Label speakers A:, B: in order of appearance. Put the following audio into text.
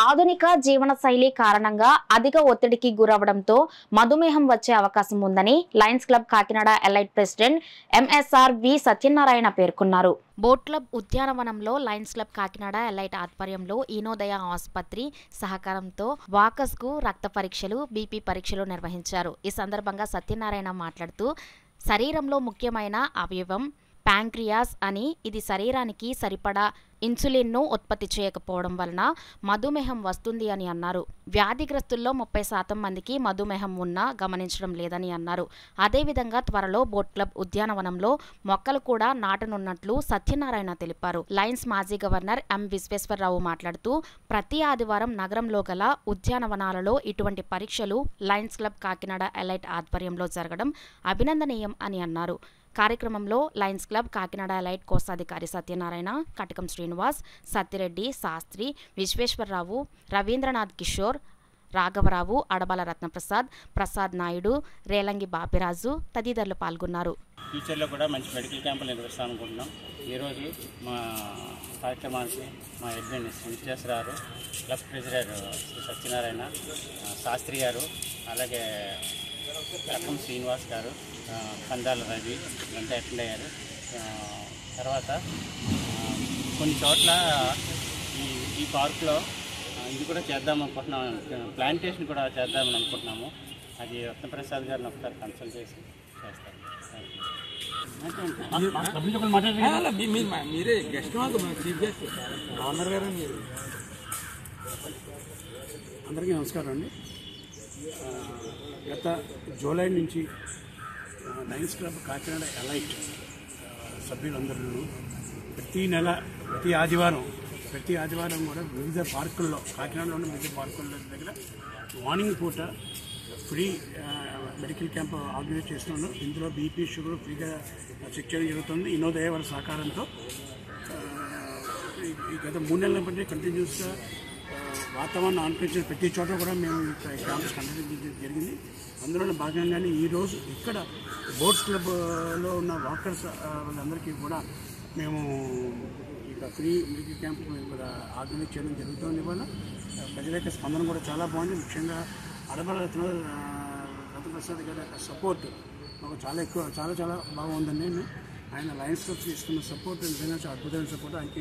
A: ఆధునిక జీవన శైలి కారణంగా అధిక ఒత్తిడికి గురవడంతో మధుమేహం వచ్చే అవకాశం ఉందని Lions Club Kakinada elite president MSR V Satyanarayana పేర్కొన్నారు. బోట్ క్లబ్ ఉద్యానవనంలో లయన్స్ క్లబ్ కాకినాడ ఎలైట్ ఆధ్వర్యంలో ఈనోదయ ఆసుపత్రి సహకారంతో వాకర్స్ కు రక్త పరీక్షలు, బీపీ పరీక్షలు నిర్వహించారు. ఈ సందర్భంగా సత్యనారాయణ మాట్లాడుతూ శరీరంలో ముఖ్యమైన అవయవం ప్యాంక్రియాస్ అని, ఇది శరీరానికి సరిపడా ఇన్సులిన్ను ఉత్పత్తి చేయకపోవడం వలన మధుమేహం వస్తుంది అని అన్నారు. వ్యాధిగ్రస్తుల్లో 30% మందికి మధుమేహం ఉన్నా గమనించడం లేదని అన్నారు. అదేవిధంగా త్వరలో బోట్ క్లబ్ ఉద్యానవనంలో మొక్కలు కూడా నాటనున్నట్లు సత్యనారాయణ తెలిపారు. లయన్స్ మాజీ గవర్నర్ ఎం విశ్వేశ్వరరావు మాట్లాడుతూ ప్రతి ఆదివారం నగరంలో గల ఉద్యానవనాలలో ఇటువంటి పరీక్షలు లయన్స్ క్లబ్ కాకినాడ ఎలైట్ ఆధ్వర్యంలో జరగడం అభినందనీయం అని అన్నారు. కార్యక్రమంలో లయన్స్ క్లబ్ కాకినాడ ఎలైట్ కోశాధికారి సత్యనారాయణ, కటకం శ్రీనివాస్, సత్యరెడ్డి, శాస్త్రి, విశ్వేశ్వరరావు, రవీంద్రనాథ్ కిషోర్, రాఘవరావు, అడబాల రత్నప్రసాద్, ప్రసాద్ నాయుడు, రేలంగి బాపిరాజు తదితరులు పాల్గొన్నారు.
B: ఫ్యూచర్లో కూడా మంచి మెడికల్ క్యాంపులు నిర్వహిస్తాం అనుకుంటున్నాం. ఈరోజు మా కార్యక్రమానికి మా admin Visweswararao, club president Shri Satyanarayana, Sastri garu, అలాగే కటకం శ్రీనివాస్ గారు, కందాల రవి అంతా అటెండ్ అయ్యారు. తర్వాత కొన్ని చోట్ల ఈ పార్కులో ఇది కూడా చేద్దాం అనుకుంటున్నాం, ప్లాంటేషన్ కూడా చేద్దామని అనుకుంటున్నాము. అది రత్నప్రసాద్ గారిని ఒకసారి కన్సల్ట్ చేసి చేస్తారు.
C: మీరే గెస్ట్ చీఫ్ గెస్ట్ గవర్నర్ గారు. మీరు
D: అందరికీ నమస్కారం అండి. గత జూలై నుంచి లయన్స్ క్లబ్ కాకినాడ ఎలైట్ సభ్యులందరూ ప్రతి నెల ప్రతి ఆదివారం కూడా వివిధ పార్కుల్లో, కాకినాడలో ఉన్న వివిధ పార్కుల దగ్గర మార్నింగ్ పూట ఫ్రీ మెడికల్ క్యాంప్ ఆర్గనైజ్ చేస్తున్నాను. ఇందులో బీపీ, షుగర్ ఫ్రీగా చెక్ చేయడం జరుగుతుంది. ఈనోదయ వారి సహకారంతో ఈ గత 3 నెలల బట్టి కంటిన్యూస్గా వాతావరణం అనుకరించిన ప్రతి చోట కూడా మేము క్యాంప్స్ కండక్ట్ చేయడం జరిగింది. అందులో భాగంగానే ఈరోజు ఇక్కడ బోట్స్ క్లబ్లో ఉన్న వాకర్స్ వాళ్ళందరికీ కూడా మేము ఇక ఫ్రీ మెడికల్ క్యాంప్ ఇక్కడ ఆర్గనైజ్ చేయడం జరుగుతుంది. ఇవాళ ప్రజల యొక్క స్పందన కూడా చాలా బాగుంది. ముఖ్యంగా అడబాల రత్నప్రసాద్ గారి యొక్క సపోర్ట్ మాకు చాలా బాగుందండి. ఆయన లయన్స్ క్లబ్స్ ఇస్తున్న సపోర్ట్ నిజంగా చాలా అద్భుతమైన సపోర్ట్. ఆయనకి